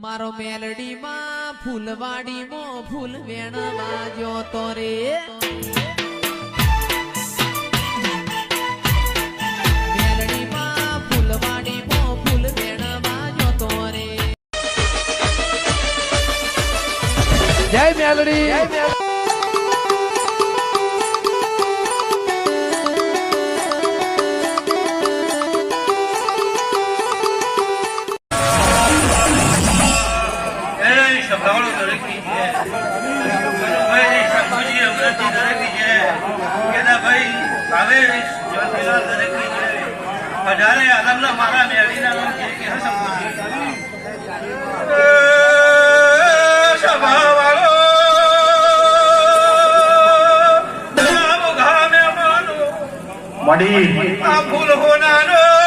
મારો મેલડી માં ફૂલવાડી મો ફૂલ વેણવા જોતો રે મેલડી માં ફૂલવાડી મો ફૂલ વેણવા જોતો રે જય મેલડી મારા મેળીના મડી આ ફૂલ હોનાનો